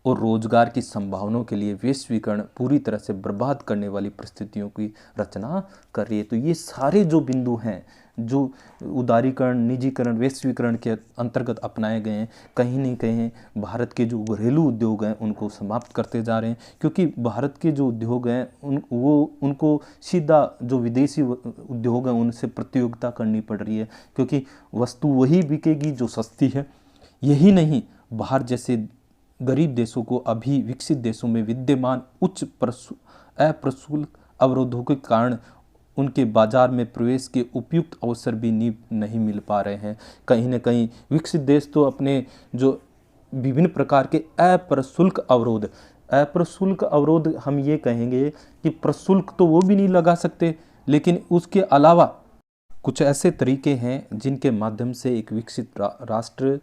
और रोजगार की संभावनाओं के लिए वैश्वीकरण पूरी तरह से बर्बाद करने वाली परिस्थितियों की रचना कर रही है। तो ये सारे जो बिंदु हैं जो उदारीकरण, निजीकरण, वैश्वीकरण के अंतर्गत अपनाए गए हैं, कहीं न कहीं भारत के जो घरेलू उद्योग हैं उनको समाप्त करते जा रहे हैं, क्योंकि भारत के जो उद्योग हैं उनको सीधा जो विदेशी उद्योग हैं उनसे प्रतियोगिता करनी पड़ रही है, क्योंकि वस्तु वही बिकेगी जो सस्ती है। यही नहीं, बाहर जैसे गरीब देशों को अभी विकसित देशों में विद्यमान उच्च अप्रशुल्क अवरोधों के कारण उनके बाजार में प्रवेश के उपयुक्त अवसर भी नहीं मिल पा रहे हैं। कहीं न कहीं विकसित देश तो अपने जो विभिन्न प्रकार के अप्रशुल्क अवरोध हम ये कहेंगे कि प्रशुल्क तो वो भी नहीं लगा सकते, लेकिन उसके अलावा कुछ ऐसे तरीके हैं जिनके माध्यम से एक विकसित राष्ट्र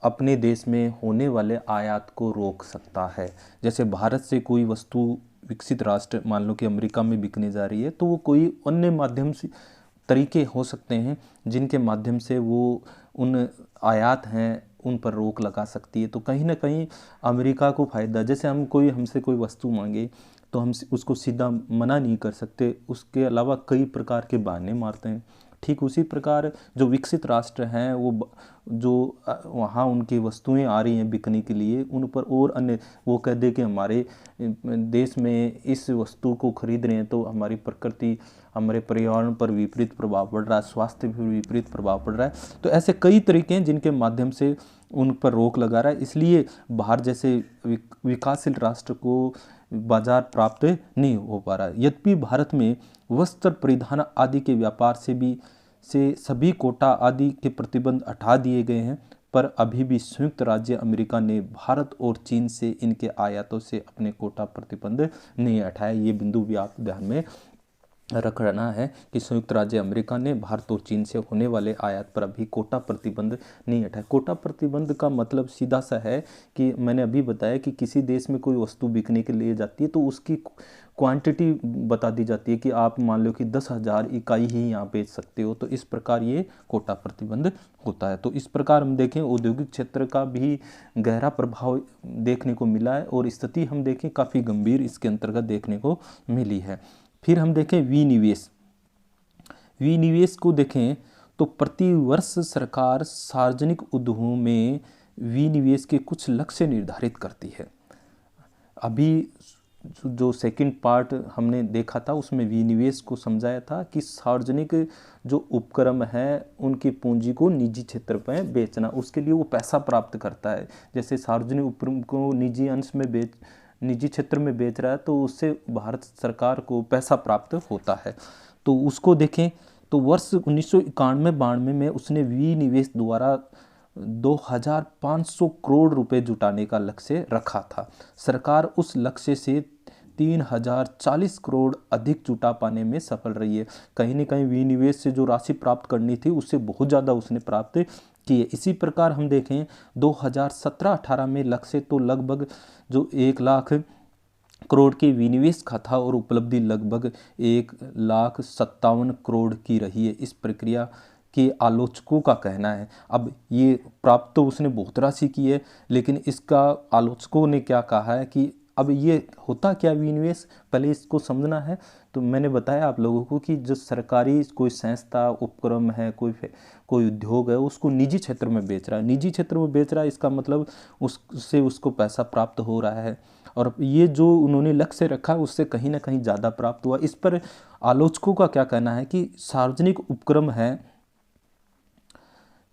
अपने देश में होने वाले आयात को रोक सकता है। जैसे भारत से कोई वस्तु विकसित राष्ट्र, मान लो कि अमेरिका में बिकने जा रही है, तो वो कोई अन्य माध्यम से तरीके हो सकते हैं जिनके माध्यम से वो उन आयात हैं उन पर रोक लगा सकती है। तो कहीं ना कहीं अमेरिका को फ़ायदा, जैसे हमसे कोई वस्तु मांगे तो हम उसको सीधा मना नहीं कर सकते, उसके अलावा कई प्रकार के बहाने मारते हैं। ठीक उसी प्रकार जो विकसित राष्ट्र हैं वो जो वहाँ उनकी वस्तुएं आ रही हैं बिकने के लिए, उन पर और अन्य वो कह दे कि हमारे देश में इस वस्तु को खरीद रहे हैं तो हमारी प्रकृति, हमारे पर्यावरण पर विपरीत प्रभाव पड़ रहा है, स्वास्थ्य पर विपरीत प्रभाव पड़ रहा है। तो ऐसे कई तरीके हैं जिनके माध्यम से उन पर रोक लगा रहा है। इसलिए बाहर जैसे विकासशील राष्ट्र को बाजार प्राप्त नहीं हो पा रहा है। यद्यपि भारत में वस्त्र, परिधान आदि के व्यापार से सभी कोटा आदि के प्रतिबंध हटा दिए गए हैं, पर अभी भी संयुक्त राज्य अमेरिका ने भारत और चीन से इनके आयातों से अपने कोटा प्रतिबंध नहीं हटाए। ये बिंदु भी आप ध्यान में रखना है कि संयुक्त राज्य अमेरिका ने भारत और चीन से होने वाले आयात पर अभी कोटा प्रतिबंध नहीं हटाया। कोटा प्रतिबंध का मतलब सीधा सा है कि मैंने अभी बताया कि किसी देश में कोई वस्तु बिकने के लिए जाती है तो उसकी क्वांटिटी बता दी जाती है कि आप मान लो कि 10,000 इकाई ही यहाँ बेच सकते हो, तो इस प्रकार ये कोटा प्रतिबंध होता है। तो इस प्रकार हम देखें औद्योगिक क्षेत्र का भी गहरा प्रभाव देखने को मिला है और स्थिति हम देखें काफ़ी गंभीर इसके अंतर्गत देखने को मिली है। फिर हम देखें विनिवेश को देखें तो प्रति वर्ष सरकार सार्वजनिक उद्योगों में विनिवेश के कुछ लक्ष्य निर्धारित करती है। अभी जो सेकंड पार्ट हमने देखा था उसमें विनिवेश को समझाया था कि सार्वजनिक जो उपक्रम है उनकी पूंजी को निजी क्षेत्र में बेचना, उसके लिए वो पैसा प्राप्त करता है। जैसे सार्वजनिक उपक्रम को निजी क्षेत्र में बेच रहा है तो उससे भारत सरकार को पैसा प्राप्त होता है। तो उसको देखें तो वर्ष 1991-92 में उसने विनिवेश द्वारा 2,500 करोड़ रुपए जुटाने का लक्ष्य रखा था। सरकार उस लक्ष्य से 3,040 करोड़ अधिक जुटा पाने में सफल रही है। कहीं न कहीं विनिवेश से जो राशि प्राप्त करनी थी उससे बहुत ज़्यादा उसने प्राप्त की है। इसी प्रकार हम देखें 2017-18 में लक्ष्य तो लगभग जो 1,00,000 करोड़ के विनिवेश का था और उपलब्धि लगभग 1,57,000 करोड़ की रही है, इस प्रक्रिया के आलोचकों का कहना है। अब ये प्राप्त तो उसने बहुत राशि की है, लेकिन इसका आलोचकों ने क्या कहा है कि अब ये होता क्या विनिवेश, पहले इसको समझना है। तो मैंने बताया आप लोगों को कि जो सरकारी कोई संस्था उपक्रम है, कोई उद्योग है, उसको निजी क्षेत्र में बेच रहा है, निजी क्षेत्र में बेच रहा है, इसका मतलब उससे उसको पैसा प्राप्त हो रहा है, और ये जो उन्होंने लक्ष्य रखा उससे कहीं ना कहीं ज़्यादा प्राप्त हुआ। इस पर आलोचकों का क्या कहना है कि सार्वजनिक उपक्रम है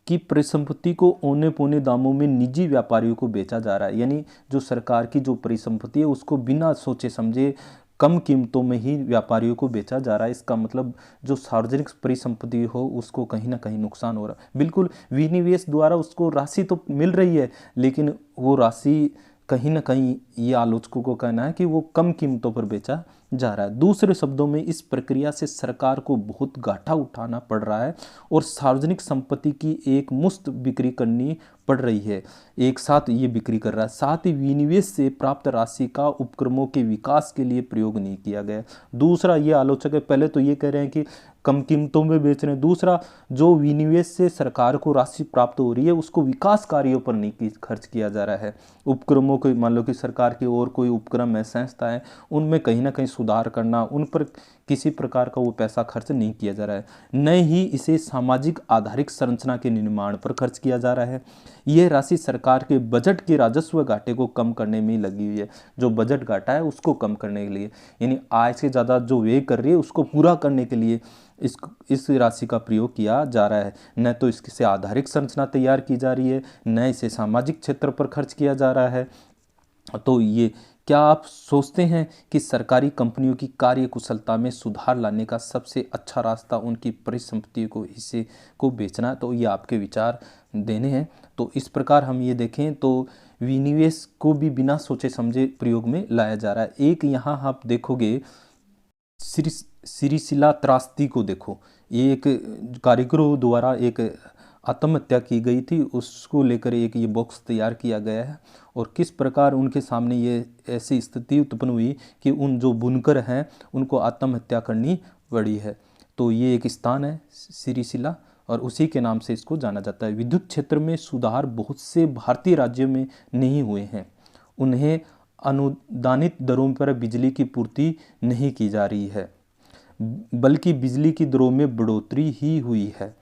कि परिसंपत्ति को औने पौने दामों में निजी व्यापारियों को बेचा जा रहा है, यानी जो सरकार की जो परिसंपत्ति है उसको बिना सोचे समझे कम कीमतों में ही व्यापारियों को बेचा जा रहा है। इसका मतलब जो सार्वजनिक परिसंपत्ति हो उसको कहीं ना कहीं नुकसान हो रहा है। बिल्कुल विनिवेश द्वारा उसको राशि तो मिल रही है, लेकिन वो राशि कहीं ना कहीं, ये आलोचकों को कहना है कि वो कम कीमतों पर बेचा जा रहा है। दूसरे शब्दों में इस प्रक्रिया से सरकार को बहुत घाटा उठाना पड़ रहा है और सार्वजनिक संपत्ति की एक मुफ्त बिक्री करनी पड़ रही है, एक साथ ये बिक्री कर रहा है। साथ ही विनिवेश से प्राप्त राशि का उपक्रमों के विकास के लिए प्रयोग नहीं किया गया। दूसरा, ये आलोचक है, पहले तो ये कह रहे हैं कि कम कीमतों में बेच रहे हैं, दूसरा जो विनिवेश से सरकार को राशि प्राप्त हो रही है उसको विकास कार्यों पर नहीं खर्च किया जा रहा है। उपक्रमों के, मान लो कि सरकार की और कोई उपक्रम है, संस्था है, उनमें कहीं ना कहीं सुधार करना, उन पर किसी प्रकार का वो पैसा खर्च नहीं किया जा रहा है, न ही इसे सामाजिक आधारिक संरचना के निर्माण पर खर्च किया जा रहा है। यह राशि सरकार के बजट के राजस्व घाटे को कम करने में लगी हुई है, जो बजट घाटा है उसको कम करने के लिए, यानी आय से ज़्यादा जो व्यय कर रही है उसको पूरा करने के लिए इस राशि का प्रयोग किया जा रहा है। न तो इससे आधारिक संरचना तैयार की जा रही है, न इसे सामाजिक क्षेत्र पर खर्च किया जा रहा है। तो ये, क्या आप सोचते हैं कि सरकारी कंपनियों की कार्य कुशलता में सुधार लाने का सबसे अच्छा रास्ता उनकी परिसंपत्तियों को, हिस्से को बेचना है? तो ये आपके विचार देने हैं। तो इस प्रकार हम ये देखें तो विनिवेश को भी बिना सोचे समझे प्रयोग में लाया जा रहा है। एक यहाँ आप देखोगे सिरिसिला त्रास्दी को देखो, ये एक कारीगरों द्वारा एक आत्महत्या की गई थी, उसको लेकर एक ये बॉक्स तैयार किया गया है, और किस प्रकार उनके सामने ये ऐसी स्थिति उत्पन्न हुई कि उन जो बुनकर हैं उनको आत्महत्या करनी पड़ी है। तो ये एक स्थान है सिरिसिला, और उसी के नाम से इसको जाना जाता है। विद्युत क्षेत्र में सुधार बहुत से भारतीय राज्यों में नहीं हुए हैं, उन्हें अनुदानित दरों पर बिजली की पूर्ति नहीं की जा रही है, बल्कि बिजली की दरों में बढ़ोतरी ही हुई है।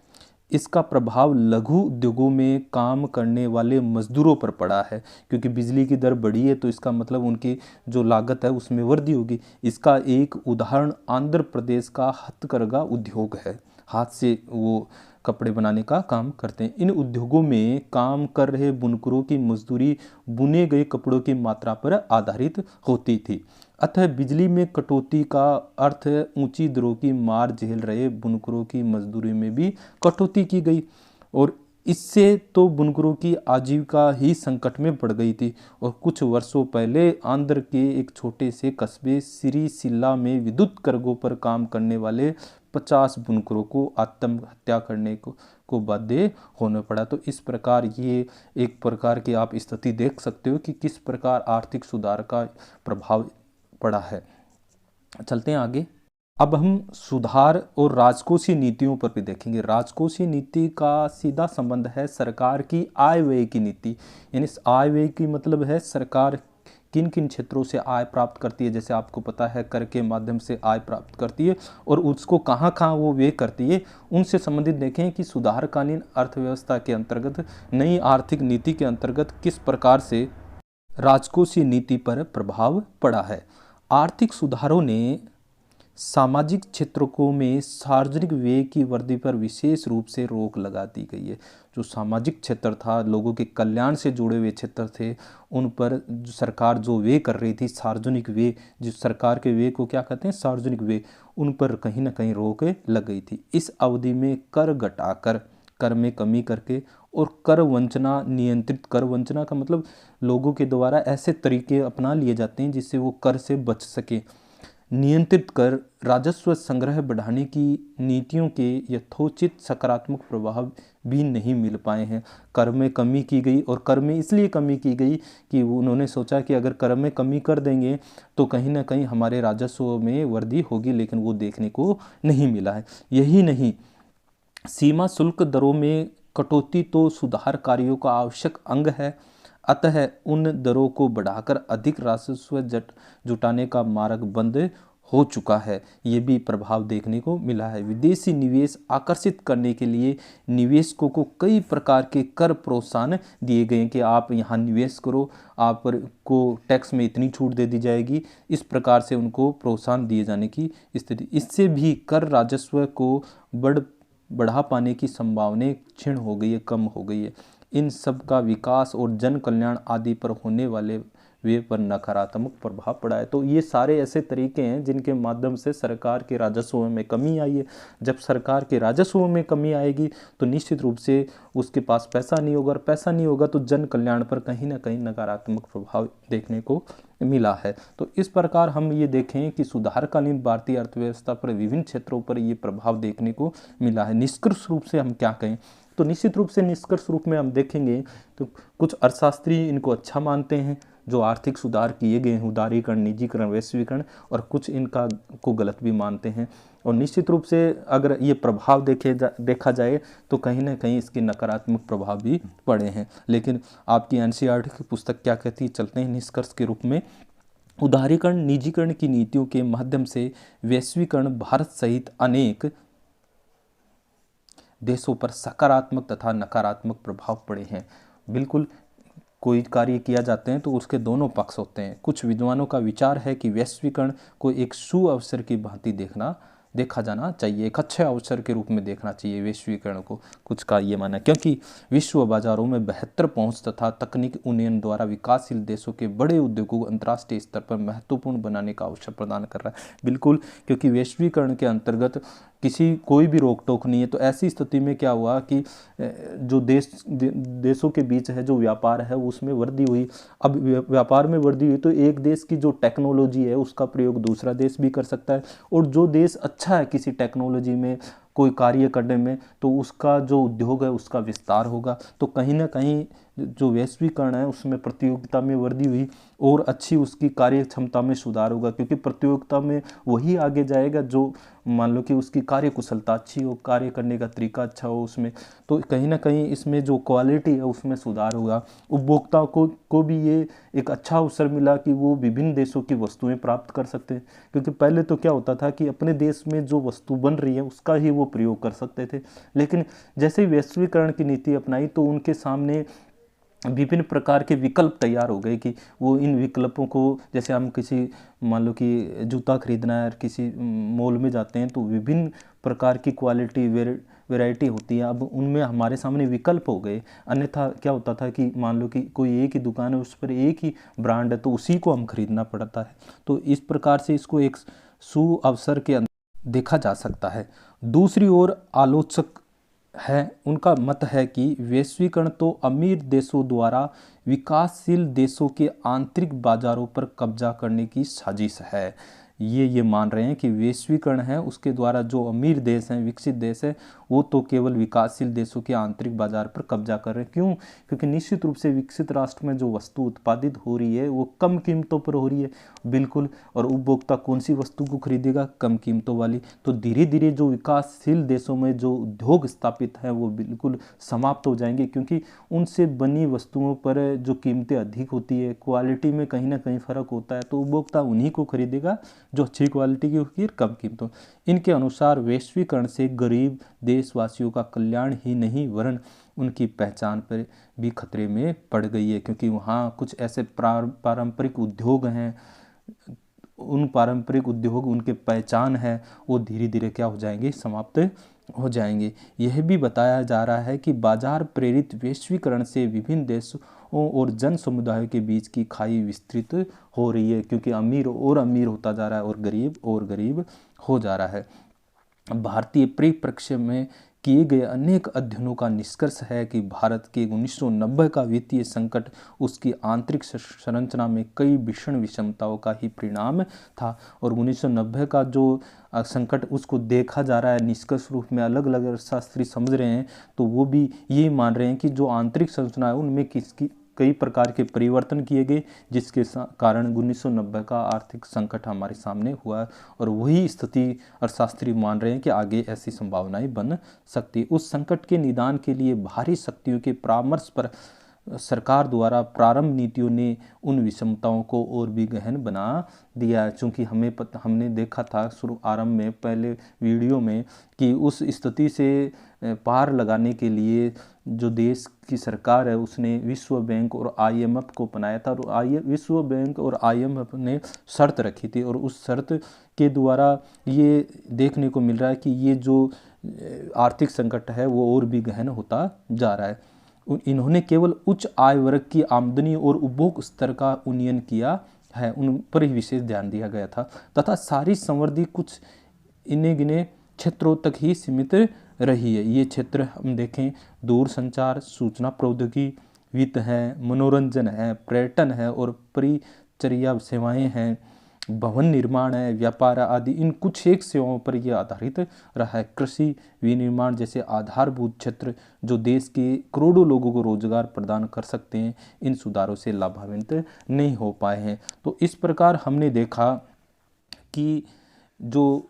इसका प्रभाव लघु उद्योगों में काम करने वाले मजदूरों पर पड़ा है, क्योंकि बिजली की दर बढ़ी है तो इसका मतलब उनकी जो लागत है उसमें वृद्धि होगी। इसका एक उदाहरण आंध्र प्रदेश का हथकरघा उद्योग है, हाथ से वो कपड़े बनाने का काम करते हैं। इन उद्योगों में काम कर रहे बुनकरों की मजदूरी बुने गए कपड़ों की मात्रा पर आधारित होती थी, अतः बिजली में कटौती का अर्थ ऊंची दरों की मार झेल रहे बुनकरों की मजदूरी में भी कटौती की गई, और इससे तो बुनकरों की आजीविका ही संकट में पड़ गई थी। और कुछ वर्षों पहले आंध्र के एक छोटे से कस्बे सिरिसिल्ला में विद्युत कार्गों पर काम करने वाले 50 बुनकरों को आत्महत्या करने को बाध्य होना पड़ा। तो इस प्रकार ये एक प्रकार की आप स्थिति देख सकते हो कि किस प्रकार आर्थिक सुधार का प्रभाव पड़ा है। चलते हैं आगे। अब हम सुधार और राजकोषीय नीतियों पर भी देखेंगे। राजकोषीय नीति का सीधा संबंध है सरकार की आय व्यय की नीति, यानी आय व्यय की मतलब है सरकार किन किन क्षेत्रों से आय प्राप्त करती है। जैसे आपको पता है कर के माध्यम से आय प्राप्त करती है, और उसको कहाँ कहाँ वो व्यय करती है, उनसे संबंधित देखें कि सुधारकालीन अर्थव्यवस्था के अंतर्गत, नई आर्थिक नीति के अंतर्गत किस प्रकार से राजकोषीय नीति पर प्रभाव पड़ा है। आर्थिक सुधारों ने सामाजिक क्षेत्रों में सार्वजनिक व्यय की वृद्धि पर विशेष रूप से रोक लगा दी गई है। जो सामाजिक क्षेत्र था, लोगों के कल्याण से जुड़े हुए क्षेत्र थे, उन पर जो सरकार जो व्यय कर रही थी, सार्वजनिक व्यय, जो सरकार के व्यय को क्या कहते हैं, सार्वजनिक व्यय, उन पर कहीं ना कहीं रोक लग गई थी। इस अवधि में कर घटाकर, कर में कमी करके, और कर वंचना नियंत्रित, कर वंचना का मतलब लोगों के द्वारा ऐसे तरीके अपना लिए जाते हैं जिससे वो कर से बच सके, नियंत्रित कर राजस्व संग्रह बढ़ाने की नीतियों के यथोचित सकारात्मक प्रभाव भी नहीं मिल पाए हैं। कर में कमी की गई, और कर में इसलिए कमी की गई कि उन्होंने सोचा कि अगर कर में कमी कर देंगे तो कहीं ना कहीं हमारे राजस्व में वृद्धि होगी, लेकिन वो देखने को नहीं मिला है। यही नहीं, सीमा शुल्क दरों में कटौती तो सुधार कार्यों का आवश्यक अंग है, अतः उन दरों को बढ़ाकर अधिक राजस्व जुटाने का मार्ग बंद हो चुका है। ये भी प्रभाव देखने को मिला है। विदेशी निवेश आकर्षित करने के लिए निवेशकों को कई प्रकार के कर प्रोत्साहन दिए गए कि आप यहाँ निवेश करो, आप को टैक्स में इतनी छूट दे दी जाएगी। इस प्रकार से उनको प्रोत्साहन दिए जाने की स्थिति, इससे भी कर राजस्व को बढ़ा पाने की संभावनाएं क्षीण हो गई है, कम हो गई है। इन सब का विकास और जन कल्याण आदि पर होने वाले वे पर नकारात्मक प्रभाव पड़ा है। तो ये सारे ऐसे तरीके हैं जिनके माध्यम से सरकार के राजस्व में कमी आई है। जब सरकार के राजस्व में कमी आएगी तो निश्चित रूप से उसके पास पैसा नहीं होगा, और पैसा नहीं होगा तो जन कल्याण पर कहीं ना कहीं नकारात्मक प्रभाव देखने को मिला है। तो इस प्रकार हम ये देखें कि सुधारकालीन भारतीय अर्थव्यवस्था पर विभिन्न क्षेत्रों पर ये प्रभाव देखने को मिला है। निष्कर्ष रूप से हम क्या कहें, तो निश्चित रूप से निष्कर्ष रूप में हम देखेंगे तो कुछ अर्थशास्त्री इनको अच्छा मानते हैं जो आर्थिक सुधार किए गए हैं, उदारीकरण, निजीकरण, वैश्वीकरण, और कुछ इनका को गलत भी मानते हैं। और निश्चित रूप से अगर ये प्रभाव देखा जाए तो कहीं ना कहीं इसके नकारात्मक प्रभाव भी पड़े हैं। लेकिन आपकी एनसीईआरटी की पुस्तक क्या कहती है, चलते हैं निष्कर्ष के रूप में। उदारीकरण, निजीकरण की नीतियों के माध्यम से वैश्वीकरण भारत सहित अनेक देशों पर सकारात्मक तथा नकारात्मक प्रभाव पड़े हैं। बिल्कुल, कोई कार्य किया जाते हैं तो उसके दोनों पक्ष होते हैं। कुछ विद्वानों का विचार है कि वैश्वीकरण को एक सुअवसर की भांति देखा जाना चाहिए, एक अच्छे अवसर के रूप में देखना चाहिए वैश्वीकरण को। कुछ का ये मानना है क्योंकि विश्व बाजारों में बेहतर पहुंच तथा तकनीक उन्नयन द्वारा विकासशील देशों के बड़े उद्योगों को अंतर्राष्ट्रीय स्तर पर महत्वपूर्ण बनाने का अवसर प्रदान कर रहा है। बिल्कुल, क्योंकि वैश्वीकरण के अंतर्गत कोई भी रोक टोक नहीं है। तो ऐसी स्थिति में क्या हुआ कि जो देशों के बीच है जो व्यापार है उसमें वृद्धि हुई। अब व्यापार में वृद्धि हुई तो एक देश की जो टेक्नोलॉजी है उसका प्रयोग दूसरा देश भी कर सकता है, और जो देश अच्छा है किसी टेक्नोलॉजी में कोई कार्य करने में तो उसका जो उद्योग है उसका विस्तार होगा। तो कहीं ना कहीं जो वैश्वीकरण है उसमें प्रतियोगिता में वृद्धि हुई और अच्छी उसकी कार्य क्षमता में सुधार होगा, क्योंकि प्रतियोगिता में वही आगे जाएगा जो मान लो कि उसकी कार्य कुशलता अच्छी हो, कार्य करने का तरीका अच्छा हो उसमें। तो कहीं ना कहीं इसमें जो क्वालिटी है उसमें सुधार होगा। उपभोक्ता को भी ये एक अच्छा अवसर मिला कि वो विभिन्न देशों की वस्तुएं प्राप्त कर सकते हैं, क्योंकि पहले तो क्या होता था कि अपने देश में जो वस्तु बन रही है उसका ही वो प्रयोग कर सकते थे। लेकिन जैसे ही वैश्वीकरण की नीति अपनाई तो उनके सामने विभिन्न प्रकार के विकल्प तैयार हो गए कि वो इन विकल्पों को, जैसे हम किसी मान लो कि जूता खरीदना है, किसी मॉल में जाते हैं तो विभिन्न प्रकार की क्वालिटी वैरायटी होती है। अब उनमें हमारे सामने विकल्प हो गए। अन्यथा क्या होता था कि मान लो कि कोई एक ही दुकान है उस पर एक ही ब्रांड है तो उसी को हम खरीदना पड़ता है। तो इस प्रकार से इसको एक सुअवसर के अंदर देखा जा सकता है। दूसरी ओर आलोचक है, उनका मत है कि वैश्वीकरण तो अमीर देशों द्वारा विकासशील देशों के आंतरिक बाजारों पर कब्जा करने की साजिश है। ये मान रहे हैं कि वैश्वीकरण है उसके द्वारा जो अमीर देश हैं, विकसित देश है, वो तो केवल विकासशील देशों के आंतरिक बाजार पर कब्जा कर रहे हैं। क्यों? क्योंकि निश्चित रूप से विकसित राष्ट्र में जो वस्तु उत्पादित हो रही है वो कम कीमतों पर हो रही है। बिल्कुल, और उपभोक्ता कौन सी वस्तु को खरीदेगा? कम कीमतों वाली। तो धीरे धीरे जो विकासशील देशों में जो उद्योग स्थापित हैं वो बिल्कुल समाप्त हो जाएंगे, क्योंकि उनसे बनी वस्तुओं पर जो कीमतें अधिक होती है, क्वालिटी में कहीं ना कहीं फ़र्क होता है, तो उपभोक्ता उन्हीं को खरीदेगा जो अच्छी क्वालिटी की होगी कम कीमतों। इनके अनुसार वैश्वीकरण से गरीब देशवासियों का कल्याण ही नहीं वरन उनकी पहचान पर भी खतरे में पड़ गई है, क्योंकि वहाँ कुछ ऐसे पारंपरिक उद्योग हैं, उन पारंपरिक उद्योग उनके पहचान है वो धीरे धीरे क्या हो जाएंगे? समाप्त हो जाएंगे। यह भी बताया जा रहा है कि बाजार प्रेरित वैश्वीकरण से विभिन्न देशों और जन समुदायों के बीच की खाई विस्तृत हो रही है, क्योंकि अमीर और अमीर होता जा रहा है और गरीब हो जा रहा है। भारतीय परिप्रेक्ष्य में किए गए अनेक अध्ययनों का निष्कर्ष है कि भारत के 1990 का वित्तीय संकट उसकी आंतरिक संरचना में कई भीषण विषमताओं का ही परिणाम था। और 1990 का जो संकट उसको देखा जा रहा है निष्कर्ष रूप में, अलग अलग अर्थशास्त्री समझ रहे हैं, तो वो भी ये मान रहे हैं कि जो आंतरिक संरचना है उनमें किसकी कई प्रकार के परिवर्तन किए गए, जिसके कारण 1990 का आर्थिक संकट हमारे सामने हुआ। और वही स्थिति अर्थशास्त्री मान रहे हैं कि आगे ऐसी संभावनाएं बन सकती। उस संकट के निदान के लिए बाहरी शक्तियों के परामर्श पर सरकार द्वारा प्रारंभ नीतियों ने उन विषमताओं को और भी गहन बना दिया। चूँकि हमने देखा था शुरू आरंभ में पहले वीडियो में कि उस स्थिति से पार लगाने के लिए जो देश की सरकार है उसने विश्व बैंक और IMF को बनाया था। और विश्व बैंक और IMF ने शर्त रखी थी, और उस शर्त के द्वारा ये देखने को मिल रहा है कि ये जो आर्थिक संकट है वो और भी गहन होता जा रहा है। इन्होंने केवल उच्च आय वर्ग की आमदनी और उपभोग स्तर का उन्नयन किया है, उन पर ही विशेष ध्यान दिया गया था, तथा सारी समृद्धि कुछ इन्हें गिने क्षेत्रों तक ही सीमित रही है। ये क्षेत्र हम देखें, दूरसंचार, सूचना प्रौद्योगिकी, वित्त है, मनोरंजन है, पर्यटन है और परिचर्या सेवाएं हैं, भवन निर्माण है, व्यापार आदि, इन कुछ एक सेवाओं पर यह आधारित रहा है। कृषि विनिर्माण जैसे आधारभूत क्षेत्र जो देश के करोड़ों लोगों को रोजगार प्रदान कर सकते हैं, इन सुधारों से लाभान्वित नहीं हो पाए हैं। तो इस प्रकार हमने देखा कि जो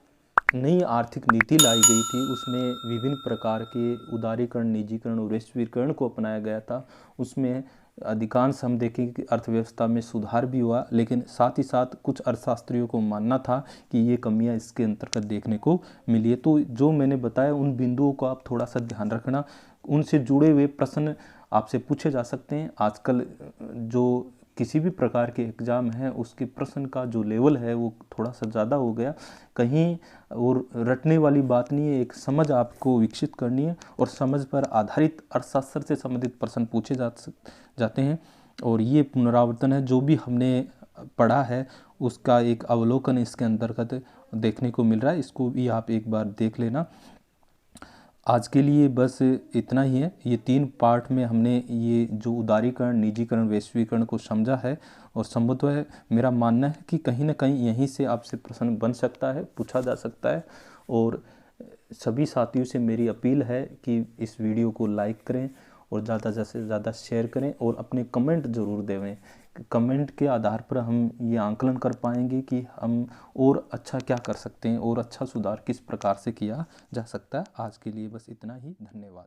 नई आर्थिक नीति लाई गई थी उसमें विभिन्न प्रकार के उदारीकरण, निजीकरण और वैश्वीकरण को अपनाया गया था। उसमें अधिकांश हम देखें कि अर्थव्यवस्था में सुधार भी हुआ, लेकिन साथ ही साथ कुछ अर्थशास्त्रियों को मानना था कि ये कमियां इसके अंतर्गत देखने को मिली है। तो जो मैंने बताया उन बिंदुओं को आप थोड़ा सा ध्यान रखना, उनसे जुड़े हुए प्रश्न आपसे पूछे जा सकते हैं। आजकल जो किसी भी प्रकार के एग्ज़ाम है उसके प्रश्न का जो लेवल है वो थोड़ा सा ज़्यादा हो गया, कहीं और रटने वाली बात नहीं है, एक समझ आपको विकसित करनी है और समझ पर आधारित अर्थशास्त्र से संबंधित प्रश्न पूछे जाते हैं। और ये पुनरावर्तन है, जो भी हमने पढ़ा है उसका एक अवलोकन इसके अंतर्गत देखने को मिल रहा है, इसको भी आप एक बार देख लेना। आज के लिए बस इतना ही है। ये 3 पार्ट में हमने ये जो उदारीकरण, निजीकरण, वैश्वीकरण को समझा है। और संभवतः मेरा मानना है कि कहीं ना कहीं यहीं से आपसे प्रश्न बन सकता है, पूछा जा सकता है। और सभी साथियों से मेरी अपील है कि इस वीडियो को लाइक करें और ज़्यादा से ज़्यादा शेयर करें और अपने कमेंट ज़रूर देवें। कमेंट के आधार पर हम ये आंकलन कर पाएंगे कि हम और अच्छा क्या कर सकते हैं और अच्छा सुधार किस प्रकार से किया जा सकता है। आज के लिए बस इतना ही। धन्यवाद।